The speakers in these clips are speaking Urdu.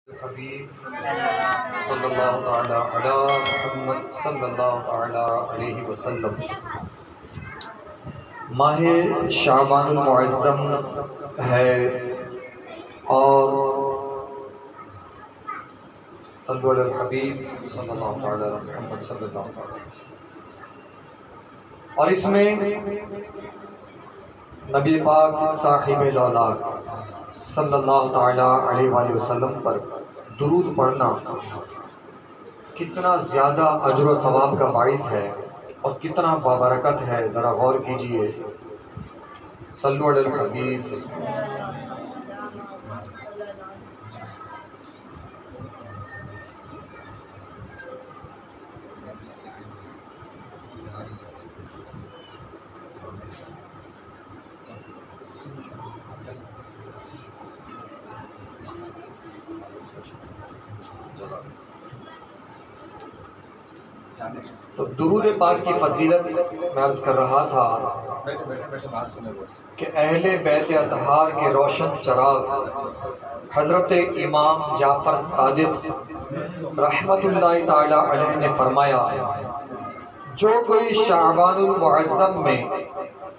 حبیب صلی اللہ تعالی علی محمد صلی اللہ تعالی علیہ وسلم۔ ماہ شعبان المعظم ہے اور صلو علی الحبیب صلی اللہ تعالی علی محمد صلی اللہ تعالی علیہ وسلم، اور اس میں نبی پاک صاحب الاولاق صلی اللہ تعالی علیہ وآلہ وسلم پر درود پڑھنا کتنا زیادہ اجر و ثواب کا باعث ہے اور کتنا بابرکت ہے، ذرا غور کیجئے۔ صلو علی الحبیب۔ تو درود پاک کی فضیلت میں عرض کر رہا تھا کہ اہل بیت اطہار کے روشن چراغ حضرت امام جعفر صادق رحمت اللہ تعالی علیہ نے فرمایا، جو کوئی شعبان المعظم میں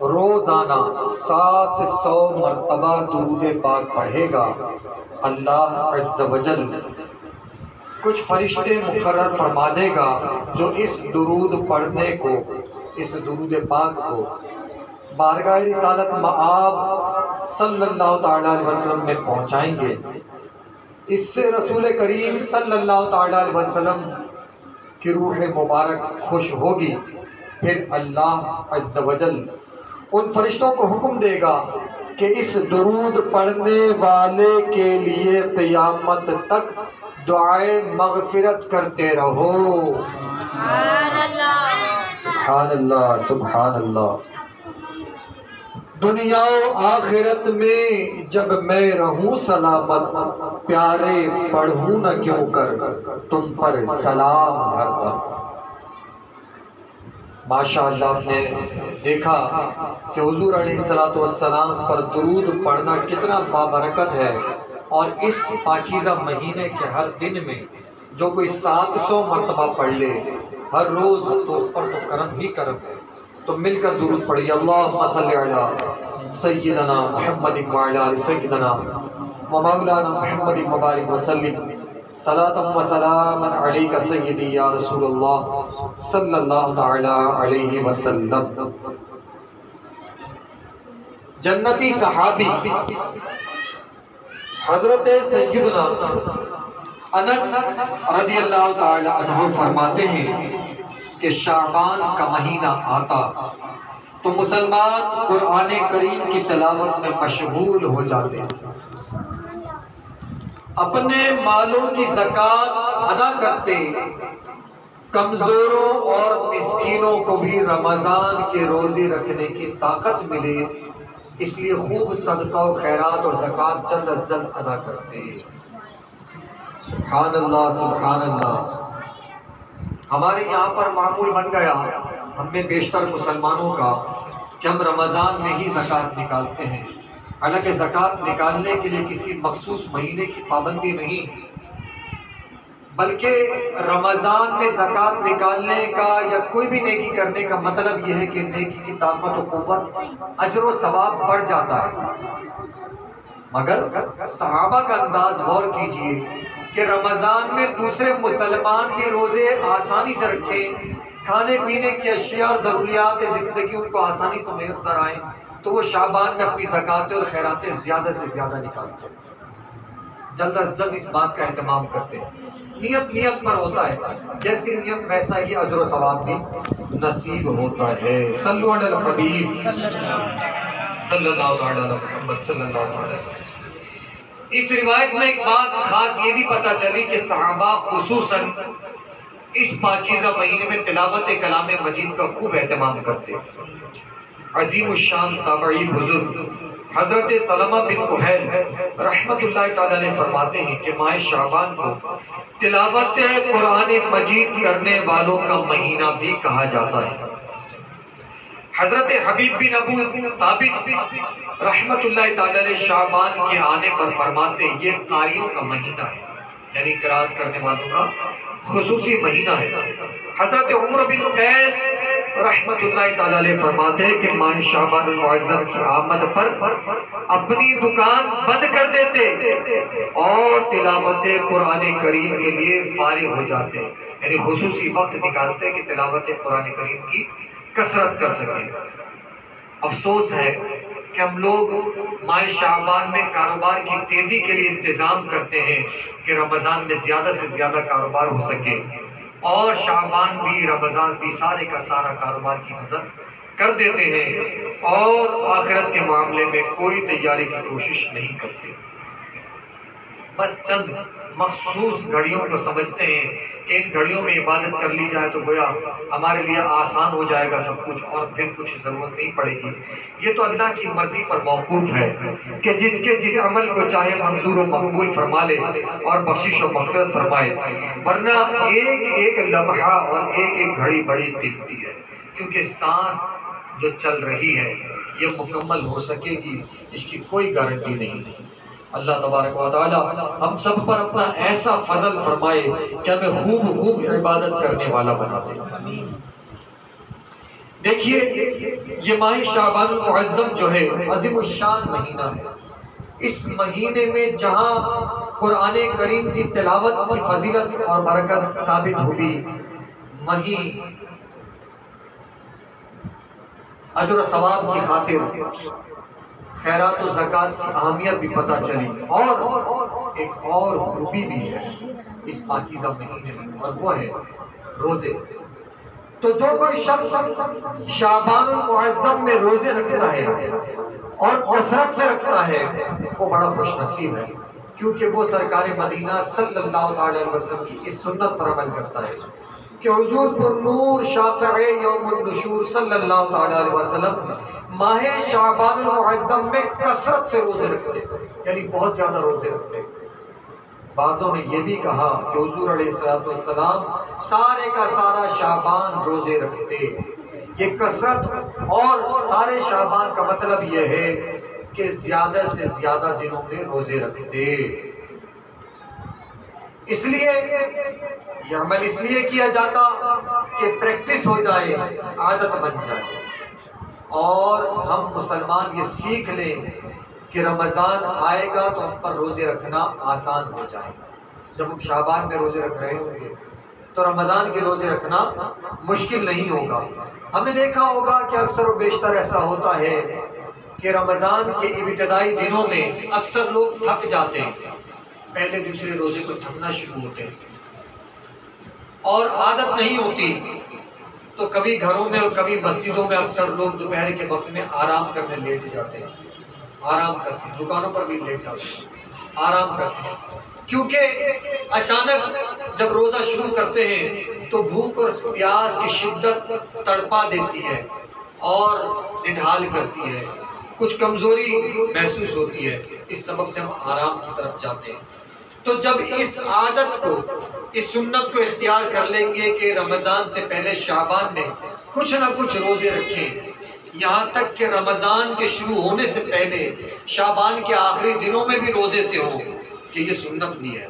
روزانہ 700 مرتبہ درود پاک پڑھے گا، اللہ عز و جل کچھ فرشتے مقرر فرما دے گا جو اس درود پڑھنے کو، اس درود پاک کو بارگاہ رسالت مآب صلی اللہ تعالی علیہ وسلم میں پہنچائیں گے۔ اس سے رسول کریم صلی اللہ تعالی علیہ وسلم کی روح مبارک خوش ہوگی، پھر اللہ عز و جل ان فرشتوں کو حکم دے گا کہ اس درود پڑھنے والے کے لیے قیامت تک دعائے مغفرت کرتے رہو۔ سبحان اللہ سبحان اللہ سبحان اللہ۔ دنیا و آخرت میں جب میں رہوں سلامت، پیارے پڑھوں نہ کیوں کر تم پر سلام ہر دم۔ ماشاءاللہ آپ نے دیکھا کہ حضور علیہ السلام پر درود پڑھنا کتنا بابرکت ہے، اور اس پاکیزہ مہینے کے ہر دن میں جو کوئی 700 مرتبہ پڑھ لے ہر روز، تو اس پر تو کرم ہی کرم ہے۔ تو مل کر درود پڑھیے، اللہم صلی علی سیدنا محمد وعلی آل سیدنا و مولانا محمد مبارک وسلم، صلاۃ و سلاما علیک سیدی یا رسول اللہ صلی اللہ تعالی علیہ وسلم۔ جنتی صحابی حضرت سیدنا انس رضی اللہ تعالی عنہ فرماتے ہیں کہ شعبان کا مہینہ آتا تو مسلمان قرآن کریم کی تلاوت میں مشغول ہو جاتے ہیں، اپنے مالوں کی زکوٰۃ ادا کرتے، کمزوروں اور مسکینوں کو بھی رمضان کے روزے رکھنے کی طاقت ملے، اس لیے خوب صدقہ و خیرات اور زکوٰۃ جلد از جلد ادا کرتے۔ سبحان اللہ سبحان اللہ۔ ہمارے یہاں پر معمول بن گیا ہم میں بیشتر مسلمانوں کا کہ ہم رمضان میں ہی زکوٰۃ نکالتے ہیں، حالانکہ زکوٰۃ نکالنے کے لیے کسی مخصوص مہینے کی پابندی نہیں، بلکہ رمضان میں زکوٰۃ نکالنے کا یا کوئی بھی نیکی کرنے کا مطلب یہ ہے کہ نیکی کی طاقت و قوت، اجر و ثواب بڑھ جاتا ہے۔ مگر صحابہ کا انداز غور کیجئے کہ رمضان میں دوسرے مسلمان بھی روزے آسانی سے رکھیں، کھانے پینے کی اشیاء اور ضروریات زندگی ان کو آسانی سے میسر آئیں، تو وہ شعبان میں اپنی زکوٰۃ اور خیراتیں زیادہ سے زیادہ نکالتے ہیں، جلد از جلد اس بات کا اہتمام کرتے ہیں۔ نیت پر ہوتا ہے، جیسی نیت ویسا ہی اجر و ثواب بھی نصیب ہوتا ہے۔ صلو علی الحبیب صلی اللہ علیہ محمد صلی اللہ علیہ وسلم۔ اس روایت میں ایک بات خاص یہ بھی پتہ چلی کہ صحابہ خصوصاً اس پاکیزہ مہینے میں تلاوت کلام مجید کا خوب اہتمام کرتے۔ عظیم الشان تابعی بزرگ حضرت سلمہ بن کہیل رحمت اللہ تعالی علیہ فرماتے ہیں کہ ماہ شعبان کو تلاوت قرآن مجید کرنے والوں کا مہینہ بھی کہا جاتا ہے۔ حضرت حبیب بن ابو ثابت رحمت اللہ تعالی علیہ شعبان کے آنے پر فرماتے ہیں یہ قاریوں کا مہینہ ہے، یعنی قرات کرنے والوں کا خصوصی مہینہ ہے۔ حضرت عمر بن قیس رحمت اللہ تعالی علیہ فرماتے ہیں کہ ماہ شعبان المعظم کی آمد پر اپنی دکان بند کر دیتے اور تلاوت قرآن کریم کے لیے فارغ ہو جاتے، یعنی خصوصی وقت نکالتے کہ تلاوت قرآن کریم کی کثرت کر سکیں۔ افسوس ہے کہ ہم لوگ ماہ شعبان میں کاروبار کی تیزی کے لیے انتظام کرتے ہیں کہ رمضان میں زیادہ سے زیادہ کاروبار ہو سکے، اور شعبان بھی رمضان بھی سارے کا سارا کاروبار کی نظر کر دیتے ہیں اور آخرت کے معاملے میں کوئی تیاری کی کوشش نہیں کرتے۔ بس چند مخصوص گھڑیوں کو سمجھتے ہیں کہ ان گھڑیوں میں عبادت کر لی جائے تو گویا ہمارے لیے آسان ہو جائے گا سب کچھ اور پھر کچھ ضرورت نہیں پڑے گی۔ یہ تو اللہ کی مرضی پر موقوف ہے کہ جس عمل کو چاہے منظور و مقبول فرما لے اور بخشش و مغفرت فرمائے، ورنہ ایک ایک لمحہ اور ایک ایک گھڑی بڑی قیمتی ہے، کیونکہ سانس جو چل رہی ہے یہ مکمل ہو سکے گی اس کی کوئی گارنٹی نہیں۔ اللہ تبارک و تعالی ہم سب پر اپنا ایسا فضل فرمائے کہ ہمیں خوب خوب عبادت کرنے والا بنا دے۔ دیکھیے یہ ماہ شعبان المعظم جو ہے عظیم الشان مہینہ ہے۔ اس مہینے میں جہاں قرآن کریم کی تلاوت کی فضیلت اور برکت ثابت ہوئی، وہیں اجر و ثواب کی خاطر خیرات و زکوٰۃ کی اہمیت بھی پتہ چلی، اور ایک اور خوبی بھی ہے اس پاکیزہ مہینے میں، اور وہ ہے روزے۔ تو جو کوئی شخص شعبان المعظم میں روزے رکھتا ہے اور کثرت سے رکھتا ہے وہ بڑا خوش نصیب ہے، کیونکہ وہ سرکار مدینہ صلی اللہ علیہ وسلم کی اس سنت پر عمل کرتا ہے کہ حضور پر نور شافع یوم النشور صلی اللہ علیہ وسلم ماہ شعبان المعظم میں کثرت سے روزے رکھتے، یعنی بہت زیادہ روزے رکھتے۔ بعضوں نے یہ بھی کہا کہ حضور علیہ السلام سارے کا سارا شعبان روزے رکھتے۔ یہ کثرت اور سارے شعبان کا مطلب یہ ہے کہ زیادہ سے زیادہ دنوں میں روزے رکھتے۔ اس لیے یہ عمل اس لیے کیا جاتا کہ پریکٹس ہو جائے، عادت بن جائے، اور ہم مسلمان یہ سیکھ لیں کہ رمضان آئے گا تو ہم پر روزے رکھنا آسان ہو جائے گا۔ جب ہم شعبان میں روزے رکھ رہے ہوں گے تو رمضان کے روزے رکھنا مشکل نہیں ہوگا۔ ہم نے دیکھا ہوگا کہ اکثر و بیشتر ایسا ہوتا ہے کہ رمضان کے ابتدائی دنوں میں اکثر لوگ تھک جاتے ہیں، پہلے دوسرے روزے کو تھکنا شروع ہوتے ہیں اور عادت نہیں ہوتی، تو کبھی گھروں میں اور کبھی مسجدوں میں اکثر لوگ دوپہر کے وقت میں آرام کرنے لیٹ جاتے ہیں، آرام کرتے ہیں، دکانوں پر بھی لیٹ جاتے ہیں، آرام کرتے ہیں، کیونکہ اچانک جب روزہ شروع کرتے ہیں تو بھوک اور پیاس کی شدت تڑپا دیتی ہے اور نڈھال کرتی ہے، کچھ کمزوری محسوس ہوتی ہے، اس سبب سے ہم آرام کی طرف جاتے ہیں۔ تو جب اس عادت کو، اس سنت کو اختیار کر لیں گے کہ رمضان سے پہلے شعبان میں کچھ نہ کچھ روزے رکھیں، یہاں تک کہ رمضان کے شروع ہونے سے پہلے شعبان کے آخری دنوں میں بھی روزے سے ہوں، کہ یہ سنت بھی ہے۔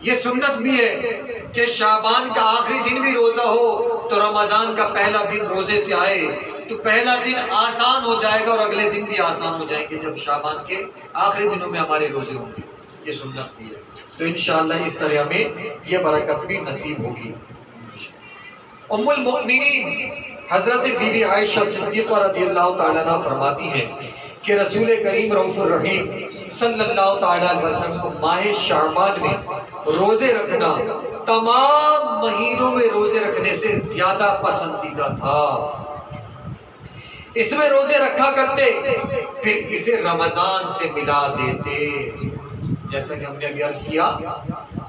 یہ سنت بھی ہے کہ شعبان کا آخری دن بھی روزہ ہو تو رمضان کا پہلا دن روزے سے آئے تو پہلا دن آسان ہو جائے گا اور اگلے دن بھی آسان ہو جائیں گے جب شعبان کے آخری دنوں میں ہمارے روزے ہوں گے۔ یہ سنت بھی ہے، تو انشاءاللہ اس طرح ہمیں یہ برکت بھی نصیب ہوگی۔ ام المؤمنین حضرت بی بی عائشہ صدیقہ رضی اللہ تعالیٰ عنہ فرماتی ہیں کہ رسول کریم رؤوف الرحیم صلی اللہ تعالیٰ علیہ وسلم کو ماہ شعبان میں روزے رکھنا تمام مہینوں میں روزے رکھنے سے زیادہ پسندیدہ تھا۔ اس میں روزے رکھا کرتے، پھر اسے رمضان سے ملا دیتے، جیسا کہ ہم نے ابھی عرض کیا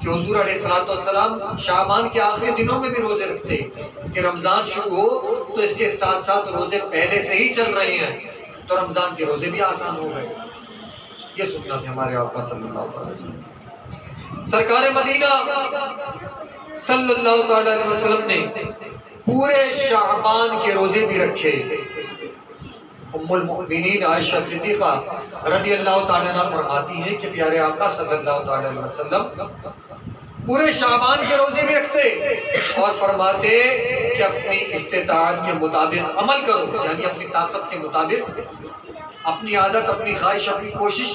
کہ حضور علیہ السلام شعبان کے آخری دنوں میں بھی روزے رکھتے کہ رمضان شروع ہو تو اس کے ساتھ ساتھ روزے پہلے سے ہی چل رہے ہیں تو رمضان کے روزے بھی آسان ہو گئے۔ یہ سنت ہے ہمارے آقا صلی اللہ علیہ وسلم کی۔ سرکار مدینہ صلی اللہ علیہ وسلم نے پورے شعبان کے روزے بھی رکھے۔ ام المؤمنین عائشہ صدیقہ رضی اللہ تعالیٰ عنہ فرماتی ہیں کہ پیارے آقا صلی اللہ علیہ وسلم پورے شعبان کے روزے بھی رکھتے اور فرماتے کہ اپنی استطاعت کے مطابق عمل کرو، یعنی اپنی طاقت کے مطابق، اپنی عادت، اپنی خواہش، اپنی کوشش،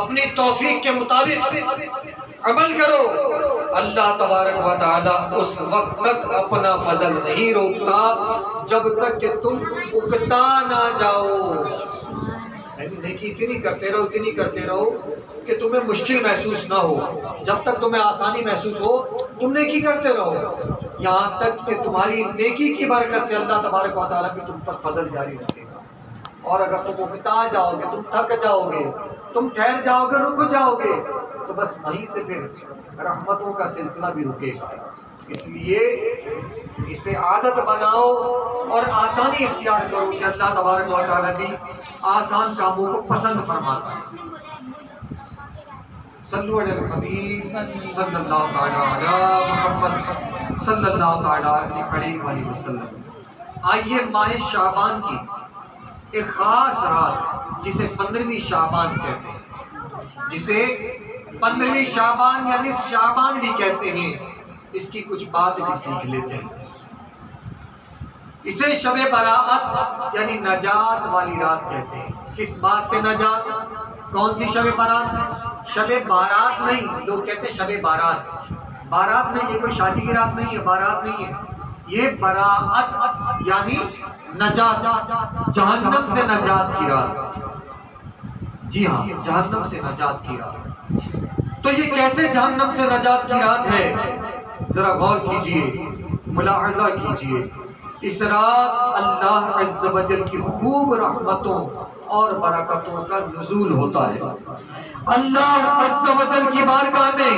اپنی توفیق کے مطابق عمل کرو۔ اللہ تبارک و تعالیٰ اس وقت تک اپنا فضل نہیں روکتا جب تک کہ تم اکتا نہ جاؤ، یعنی نیکی اتنی کرتے رہو کہ تمہیں مشکل محسوس نہ ہو، جب تک تمہیں آسانی محسوس ہو تم نیکی کرتے رہو، یہاں تک کہ تمہاری نیکی کی برکت سے اللہ تبارک و تعالیٰ بھی تم پر فضل جاری رکھے گا۔ اور اگر تم اکتا جاؤ گے، تم تھک جاؤ گے، تم ٹھہر جاؤ گے، رک جاؤ گے، تو بس وہیں سے پھر رحمتوں کا سلسلہ بھی رکے گا۔ اس لیے اسے عادت بناؤ اور آسانی اختیار کرو کہ اللہ تبارک و تعالیٰ بھی آسان کاموں کو پسند فرماتا ہے۔ صلو علی الحبیب صلی اللہ تعالیٰ علی محمد صلی اللہ تعالیٰ علیہ وآلہ وسلم۔ آئیے ماہ شعبان کی ایک خاص رات جسے 15ویں شعبان کہتے ہیں، جسے 15ویں شعبان یا نصف شعبان بھی کہتے ہیں، اس کی کچھ بات بھی سیکھ لیتے ہیں۔ اسے شب براءت یعنی نجات والی رات کہتے ہیں۔ کس بات سے نجات؟ کون سی شب برات؟ شب بارات نہیں، لوگ کہتے ہیں شب بارات، بارات نہیں، یہ کوئی شادی کی رات نہیں ہے، بارات نہیں ہے، یہ براءت یعنی نجات، جہنم سے نجات کی رات۔ جی ہاں، جہنم سے نجات کی رات۔ تو یہ کیسے جہنم سے نجات کی رات ہے؟ ذرا غور کیجئے، ملاحظہ کیجئے۔ اس رات اللہ عز و جل کی خوب رحمتوں اور برکتوں کا نزول ہوتا ہے۔ اللہ عز و جل کی بارگاہ میں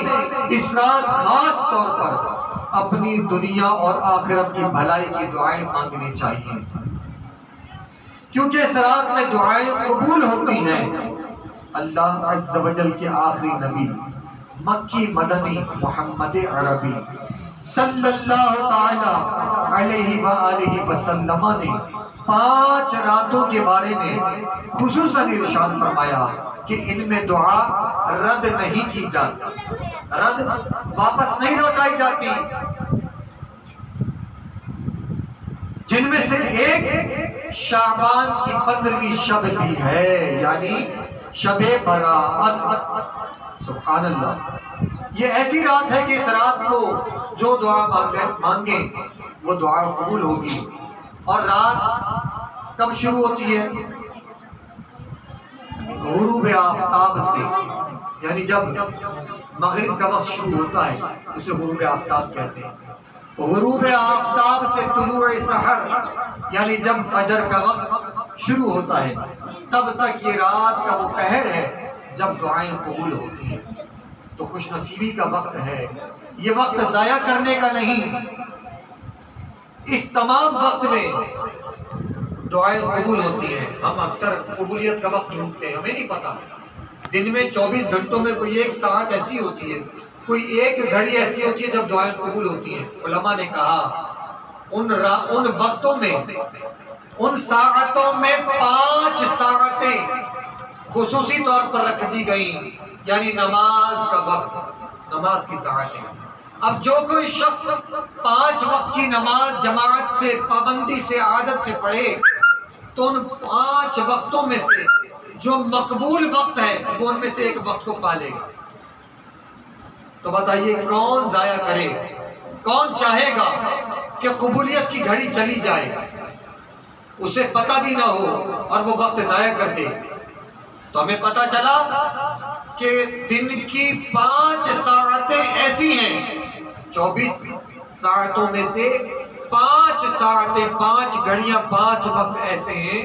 اس رات خاص طور پر اپنی دنیا اور آخرت کی بھلائی کی دعائیں مانگنی چاہیے، کیونکہ اس رات میں دعائیں قبول ہوتی ہیں۔ اللہ عز و جل کے آخری نبی مکی مدنی محمد عربی صلی اللہ تعالی علیہ وآلہ وسلم نے 5 راتوں کے بارے میں خصوصاً ارشاد فرمایا کہ ان میں دعا رد نہیں کی جاتی، رد واپس نہیں لوٹائی جاتی، جن میں سے ایک شعبان کی 15ویں شب بھی ہے، یعنی شب براءت۔ سبحان اللہ، یہ ایسی رات ہے کہ اس رات کو جو دعا مانگیں وہ دعا قبول ہوگی۔ اور رات کب شروع ہوتی ہے؟ غروب آفتاب سے، یعنی جب مغرب کا وقت شروع ہوتا ہے اسے غروب آفتاب کہتے ہیں۔ غروب آفتاب سے طلوع سحر یعنی جب فجر کا وقت شروع ہوتا ہے تب تک یہ رات کا وہ پہر ہے جب دعائیں قبول ہوتی ہیں۔ تو خوش نصیبی کا وقت ہے، یہ وقت ضائع کرنے کا نہیں۔ اس تمام وقت میں دعائیں قبول ہوتی ہیں۔ ہم اکثر قبولیت کا وقت ڈھونڈتے ہیں، ہمیں نہیں پتا دن میں 24 گھنٹوں میں کوئی ایک ساعت ایسی ہوتی ہے، کوئی ایک گھڑی ایسی ہوتی ہے جب دعائیں قبول ہوتی ہیں۔ علماء نے کہا ان وقتوں میں، ان ساعتوں میں 5 ساعتیں خصوصی طور پر رکھ دی گئیں، یعنی نماز کا وقت، نماز کی ساعتیں۔ اب جو کوئی شخص 5 وقت کی نماز جماعت سے، پابندی سے، عادت سے پڑھے تو ان 5 وقتوں میں سے جو مقبول وقت ہے وہ ان میں سے ایک وقت کو پالے گا۔ تو بتائیے کون ضائع کرے؟ کون چاہے گا کہ قبولیت کی گھڑی چلی جائے، اسے پتہ بھی نہ ہو اور وہ وقت ضائع کر دے؟ تو ہمیں پتہ چلا کہ دن کی 5 ساعتیں ایسی ہیں، 24 ساعتوں میں سے 5 ساعتیں، 5 گھڑیاں، 5 وقت ایسے ہیں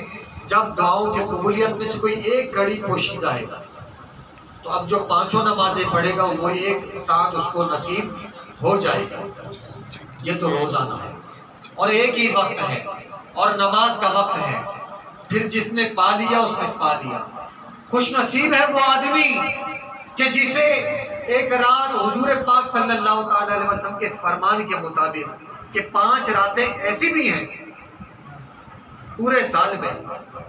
جب دعاؤں کی قبولیت میں سے کوئی ایک گھڑی پوشیدہ ہے۔ تو اب جو 5 نمازیں پڑھے گا وہ ایک ساتھ اس کو نصیب ہو جائے گا۔ یہ تو روزانہ ہے اور ایک ہی وقت ہے اور نماز کا وقت ہے، پھر جس نے پا لیا اس نے پا لیا۔ خوش نصیب ہے وہ آدمی کہ جسے ایک رات حضور پاک صلی اللہ تعالی علیہ وسلم کے اس فرمان کے مطابق کہ 5 راتیں ایسی بھی ہیں پورے سال میں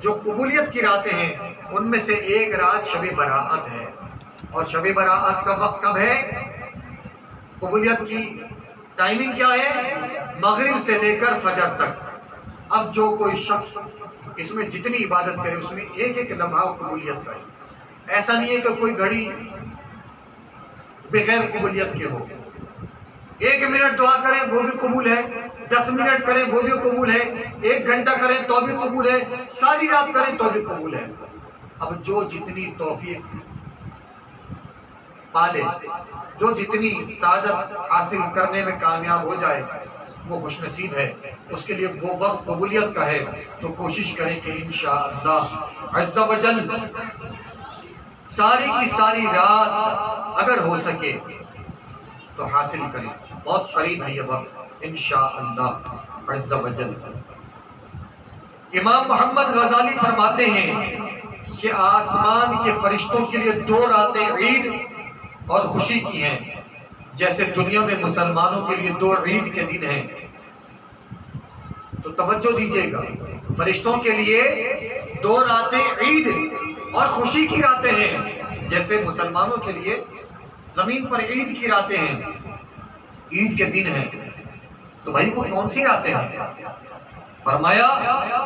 جو قبولیت کی راتیں ہیں، ان میں سے ایک رات شب براءت ہے۔ اور شب براءت کا وقت کب ہے؟ قبولیت کی ٹائمنگ کیا ہے؟ مغرب سے لے کر فجر تک۔ اب جو کوئی شخص اس میں جتنی عبادت کرے اس میں ایک ایک لمحہ قبولیت کا ہے۔ ایسا نہیں ہے کہ کوئی گھڑی بغیر قبولیت کے ہو۔ 1 منٹ دعا کریں وہ بھی قبول ہے، 10 منٹ کریں وہ بھی قبول ہے، 1 گھنٹہ کریں تو بھی قبول ہے، ساری رات کریں تو بھی قبول ہے۔ اب جو جتنی توفیق پالے، جو جتنی سعادت حاصل کرنے میں کامیاب ہو جائے وہ خوش نصیب ہے۔ اس کے لیے وہ وقت قبولیت کا ہے، تو کوشش کریں کہ انشاءاللہ عز و جل ساری کی ساری رات اگر ہو سکے تو حاصل کریں۔ بہت قریب ہے یہ وقت انشاءاللہ عز و جل۔ امام محمد غزالی فرماتے ہیں کہ آسمان کے فرشتوں کے لیے 2 راتیں عید اور خوشی کی ہیں، جیسے دنیا میں مسلمانوں کے لیے 2 عید کے دن ہیں۔ تو توجہ دیجیے گا، فرشتوں کے لیے 2 راتیں عید اور خوشی کی راتیں ہیں، جیسے مسلمانوں کے لیے زمین پر عید کی راتیں ہیں، عید کے دن ہیں۔ تو بھائی وہ کون سی راتیں ہیں؟ فرمایا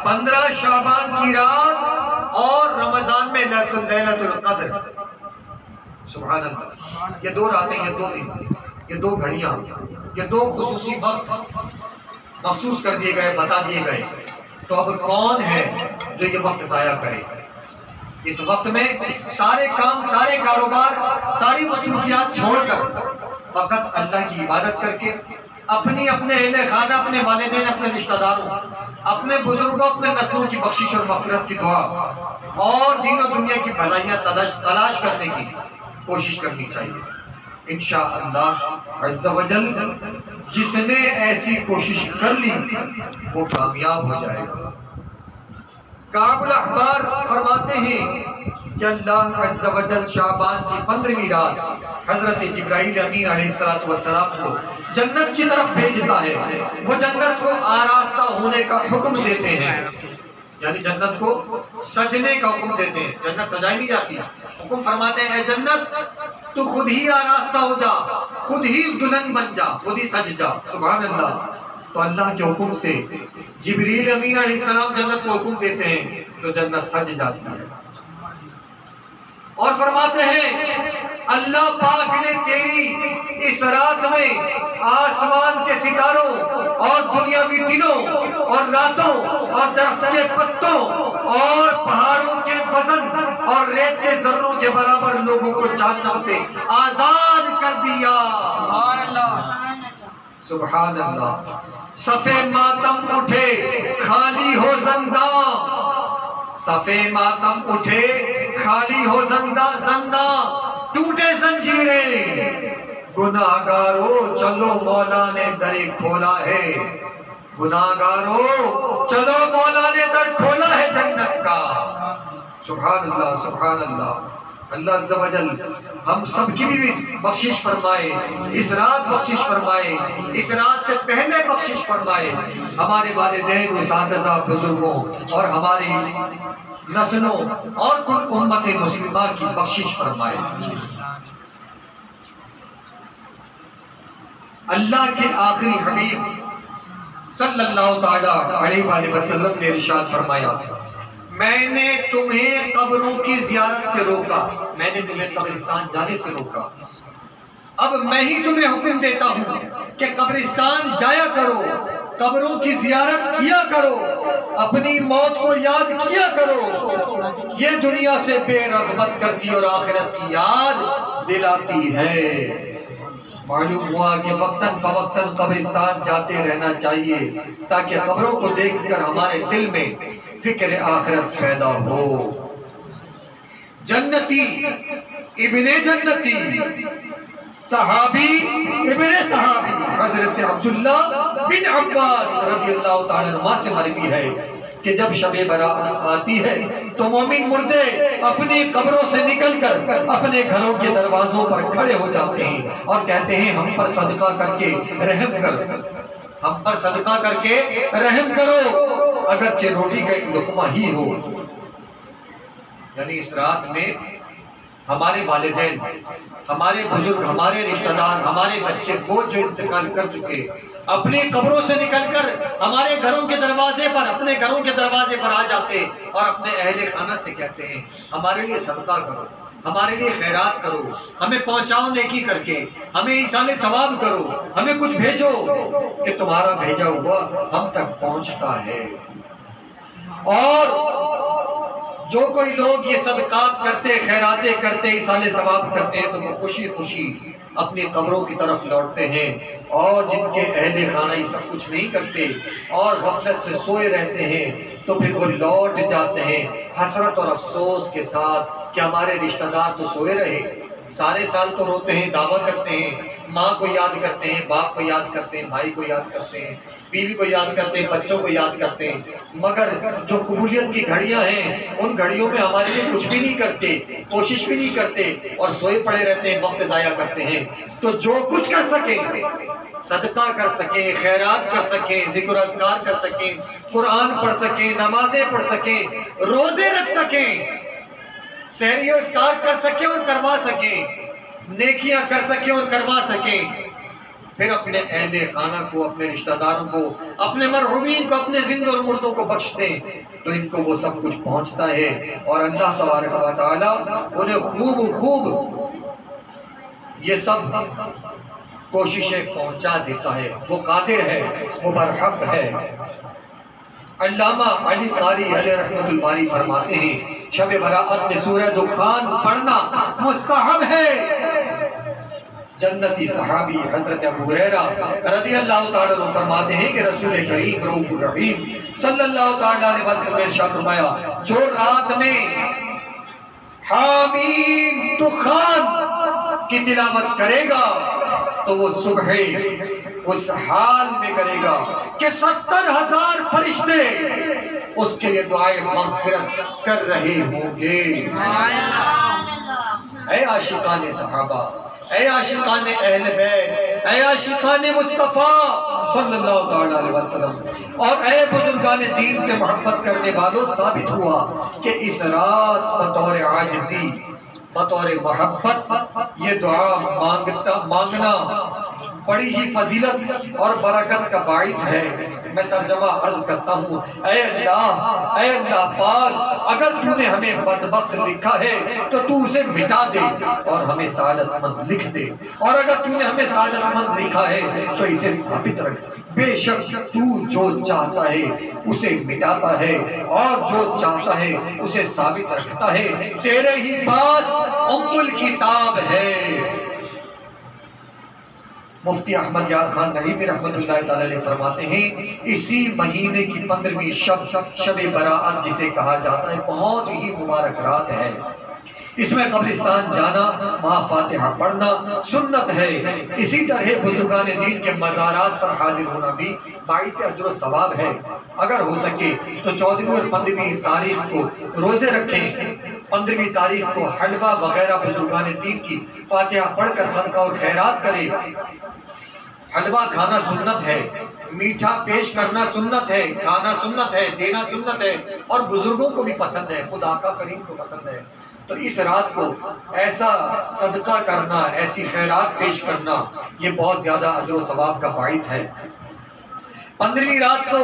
15 شعبان کی رات اور رمضان میں لیلۃ القدر۔ سبحان اللہ، یہ 2 راتیں، یہ 2 دن، یہ 2 گھڑیاں، یہ 2 خصوصی وقت مخصوص کر دیے گئے، بتا دیے گئے۔ تو اب کون ہے جو یہ وقت ضائع کرے؟ اس وقت میں سارے کام، سارے کاروبار، ساری مصروفیات چھوڑ کر فقط اللہ کی عبادت کر کے اپنے اہل خانہ، اپنے والدین، اپنے رشتہ داروں، اپنے بزرگوں، اپنے نسلوں کی بخشش اور مغفرت کی دعا اور دین و دنیا کی بھلائیاں تلاش کرنے کی کوشش کرنی چاہیے۔ انشاءاللہ عز و جل جس نے ایسی کوشش کر لی وہ کامیاب ہو جائے گا۔ کعب الاحبار فرماتے ہیں کہ اللہ عز و جل شعبان کی 15ویں رات حضرت جبرائیل امین علیہ السلام کو جنت کی طرف بھیجتا ہے۔ وہ جنت کو آراستہ ہونے کا حکم دیتے ہیں، یعنی جنت کو سجنے کا حکم دیتے ہیں۔ جنت سجائی نہیں جاتی، حکم فرماتے ہیں اے جنت تو خود ہی آراستہ ہو جا، خود ہی دلہن بن جا، خود ہی سج جا۔ سبحان اللہ۔ تو اللہ کے حکم سے جبریل امین علیہ السلام جنت کو حکم دیتے ہیں تو جنت سج جاتی ہے، اور فرماتے ہیں اللہ پاک نے تیری اس رات میں آسمان کے ستاروں اور دنیاوی دنوں اور راتوں اور درخت کے پتوں اور پہاڑوں کے وزن اور ریت کے ذروں کے برابر لوگوں کو جہنم سے آزاد کر دیا۔ سبحان اللہ۔ صفے ماتم اٹھے خالی ہو زنداں، صفے ماتم اٹھے خالی ہو زنداں، ٹوٹے زنجیریں، گناہگارو چلو مولا نے در کھولا ہے، گناہگارو چلو مولا نے در کھولا ہے جنت کا۔ سبحان اللہ، سبحان اللہ۔ اللہ عز و جل ہم سب کی بھی بخشش فرمائے، اس رات بخشش فرمائے، اس رات سے پہلے بخشش فرمائے، ہمارے والدین، اساتذہ، بزرگوں اور ہماری نسلوں اور کل امت مسلمہ کی بخشش فرمائے۔ اللہ کے آخری حبیب صلی اللہ تعالیٰ علیہ وآلہ وسلم نے ارشاد فرمایا میں نے تمہیں قبروں کی زیارت سے روکا، میں نے تمہیں قبرستان جانے سے روکا، اب میں ہی تمہیں حکم دیتا ہوں کہ قبرستان جایا کرو، قبروں کی زیارت کیا کرو، اپنی موت کو یاد کیا کرو، یہ دنیا سے بے رغبت کرتی اور آخرت کی یاد دلاتی ہے۔ معلوم ہوا کہ وقتاً فوقتاً قبرستان جاتے رہنا چاہیے تاکہ قبروں کو دیکھ کر ہمارے دل میں فکر آخرت پیدا ہو۔ جنتی ابن جنتی، صحابی ابن صحابی حضرت عبداللہ بن عباس رضی اللہ تعالیٰ عنہ سے مروی ہے کہ جب شب برات آتی ہے تو مومن مردے اپنی قبروں سے نکل کر اپنے گھروں کے دروازوں پر کھڑے ہو جاتے ہیں اور کہتے ہیں ہم پر صدقہ کر کے رحم کر، ہم پر صدقہ کر کے رحم کرو، اگرچہ روٹی کا ایک لقمہ ہی ہو۔ یعنی اس رات میں ہمارے والدین ہمارے بزرگ، ہمارے رشتہ دار، ہمارے بچے، وہ جو انتقال کر چکے، اپنی قبروں سے نکل کر ہمارے گھروں کے دروازے پر، اپنے گھروں کے دروازے پر آ جاتے اور اپنے اہل خانہ سے کہتے ہیں ہمارے لیے صدقہ کرو، ہمارے لیے خیرات کرو، ہمیں پہنچاؤ نیکی کر کے، ہمیں ایصال ثواب کرو، ہمیں کچھ بھیجو کہ تمہارا بھیجا ہوا ہم تک پہنچتا ہے۔ اور جو کوئی لوگ یہ صدقات کرتے، خیراتیں کرتے، ایصال ثواب کرتے ہیں تو وہ خوشی خوشی اپنی قبروں کی طرف لوٹتے ہیں، اور جن کے اہل خانہ یہ سب کچھ نہیں کرتے اور غفلت سے سوئے رہتے ہیں تو پھر وہ لوٹ جاتے ہیں حسرت اور افسوس کے ساتھ کہ ہمارے رشتہ دار تو سوئے رہے، سارے سال تو روتے ہیں، دعویٰ کرتے ہیں، ماں کو یاد کرتے ہیں، باپ کو یاد کرتے ہیں، بھائی کو یاد کرتے ہیں، بیوی کو یاد کرتے ہیں، بچوں کو یاد کرتے ہیں، مگر جو قبولیت کی گھڑیاں ہیں ان گھڑیوں میں ہمارے لیے کچھ بھی نہیں کرتے، کوشش بھی نہیں کرتے اور سوئے پڑے رہتے ہیں، وقت ضائع کرتے ہیں۔ تو جو کچھ کر سکیں، صدقہ کر سکیں، خیرات کر سکیں، ذکر اذکار کر سکیں، قرآن پڑھ سکیں، نمازیں پڑھ سکیں، روزے رکھ سکیں، سحری و افطار کر سکیں اور کروا سکیں، نیکیاں کر سکیں اور کروا سکیں، پھر اپنے اہل خانہ کو، اپنے رشتہ داروں کو، اپنے مرحومین کو، اپنے زندہ اور مردوں کو بخش دیں تو ان کو وہ سب کچھ پہنچتا ہے، اور اللہ تبارک و تعالیٰ انہیں خوب خوب یہ سب کوششیں پہنچا دیتا ہے۔ وہ قادر ہے، وہ برحق ہے۔ علامہ علی قاری علیہ رحمت الباری فرماتے ہیں شب براءت میں سورہ دخان پڑھنا مستحب ہے۔ جنتی صحابی حضرت ابو ہریرہ رضی اللہ تعالیٰ عنہ فرماتے ہیں کہ رسول کریم رؤوف الرحیم صلی اللہ تعالیٰ علیہ وسلم نے ارشاد فرمایا جو رات میں حامیم دخان کی تلاوت کرے گا تو وہ صبح اس حال میں کرے گا کہ 70,000 فرشتے اس کے لیے دعائے مغفرت کر رہے ہوں گے۔ اے عاشقان صحابہ، اے عاشقان اہل بیت، اے عاشقان مصطفیٰ صلی اللہ تعالیٰ علیہ وسلم، اور اے بزرگان دین سے محبت کرنے والوں، ثابت ہوا کہ اس رات بطور عاجزی، بطور محبت یہ دعا مانگنا بڑی ہی فضیلت اور برکت کا باعث ہے۔ میں ترجمہ عرض کرتا ہوں، اے اللہ پاک، اگر تو نے ہمیں بدبخت لکھا ہے تو تو اسے مٹا دے اور ہمیں سعادت مند لکھ دے، اور اگر تو نے ہمیں سعادت مند لکھا ہے تو اسے ثابت رکھ۔ بے شک تو جو چاہتا ہے اسے مٹاتا ہے اور جو چاہتا ہے اسے ثابت رکھتا ہے، تیرے ہی پاس ام الکتاب ہے۔ مفتی احمد یار خان نعیمی رحمت اللہ تعالی علیہ فرماتے ہیں اسی مہینے کی 15ویں شب براءت جسے کہا جاتا ہے بہت ہی مبارک رات ہے۔ اس میں قبرستان جانا، وہاں فاتحہ پڑھنا سنت ہے۔ اسی طرح بزرگان دین کے مزارات پر حاضر ہونا بھی باعث اجر و ثواب ہے۔ اگر ہو سکے تو 14ویں اور 15ویں تاریخ کو روزے رکھیں، 15ویں تاریخ کو حلوہ وغیرہ بزرگان دین کی فاتحہ پڑھ کر صدقہ اور خیرات کریں۔ حلوہ کھانا سنت ہے، میٹھا پیش کرنا سنت ہے، کھانا سنت ہے، دینا سنت ہے، اور بزرگوں کو بھی پسند ہے، خود آقا کریم کو پسند ہے۔ تو اس رات کو ایسا صدقہ کرنا، ایسی خیرات پیش کرنا، یہ بہت زیادہ اجر و ثواب کا باعث ہے۔ 15ویں رات کو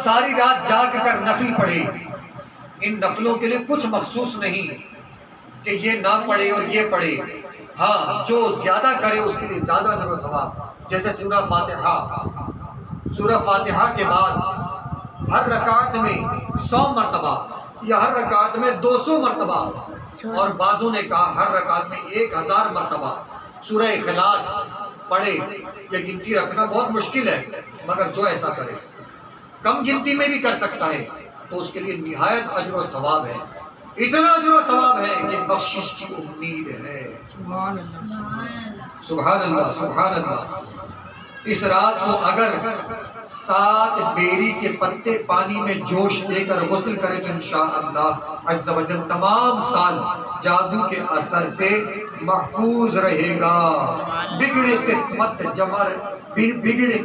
ساری رات جاگ کر نفل پڑھے۔ ان نفلوں کے لیے کچھ مخصوص نہیں کہ یہ نہ پڑھے اور یہ پڑھے، ہاں جو زیادہ کرے اس کے لیے زیادہ اجر و ثواب۔ جیسے سورہ فاتحہ کے بعد ہر رکعت میں 100 مرتبہ یا ہر رکعت میں 200 مرتبہ، اور بعضوں نے کہا ہر رکعت میں 1000 مرتبہ سورہ اخلاص پڑھے۔ یہ گنتی رکھنا بہت مشکل ہے، مگر جو ایسا کرے، کم گنتی میں بھی کر سکتا ہے تو اس کے لیے نہایت اجر و ثواب ہے۔ اتنا اجر و ثواب ہے کہ بخشش کی امید ہے۔ سبحان اللہ، سبحان اللہ۔ اس رات کو اگر 7 بیری کے پتے پانی میں جوش دے کر غسل کرے تو انشاءاللہ عز و جل تمام سال جادو کے اثر سے محفوظ رہے گا۔ بگڑے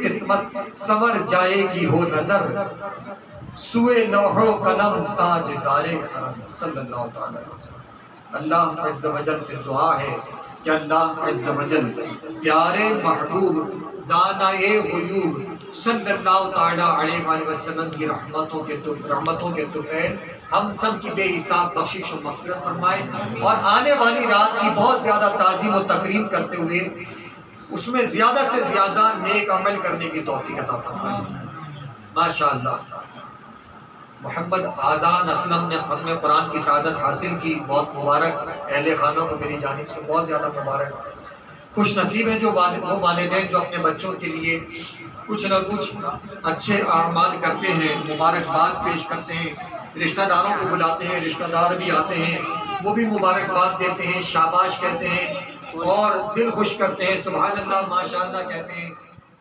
قسمت سنور جائے گی ہو نظر، سوئے لوح و قلم تاج دار حرم صلی اللہ تعالی علیہ وسلم۔ اللہ عز و جل سے دعا ہے کہ اللہ عز و جل پیارے محبوب دانائے غیوب صلی اللہ تعالیٰ علیہ وآلہ وسلم کی رحمتوں کے طفیل ہم سب کی بے حساب بخشش و مغفرت فرمائے، اور آنے والی رات کی بہت زیادہ تعظیم و تکریم کرتے ہوئے اس میں زیادہ سے زیادہ نیک عمل کرنے کی توفیق عطا فرمائے۔ ماشاءاللہ محمد آذان اسلم نے ختم قرآن کی سعادت حاصل کی، بہت مبارک، اہل خانہ کو میری جانب سے بہت زیادہ مبارک۔ خوش نصیب ہیں جو والدین جو اپنے بچوں کے لیے کچھ نہ کچھ اچھے اعمال کرتے ہیں، مبارکباد پیش کرتے ہیں، رشتہ داروں کو بلاتے ہیں، رشتہ دار بھی آتے ہیں، وہ بھی مبارکباد دیتے ہیں، شاباش کہتے ہیں اور دل خوش کرتے ہیں، سبحان اللہ ماشاءاللہ کہتے ہیں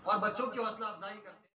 اور بچوں کی حوصلہ افزائی کرتے ہیں۔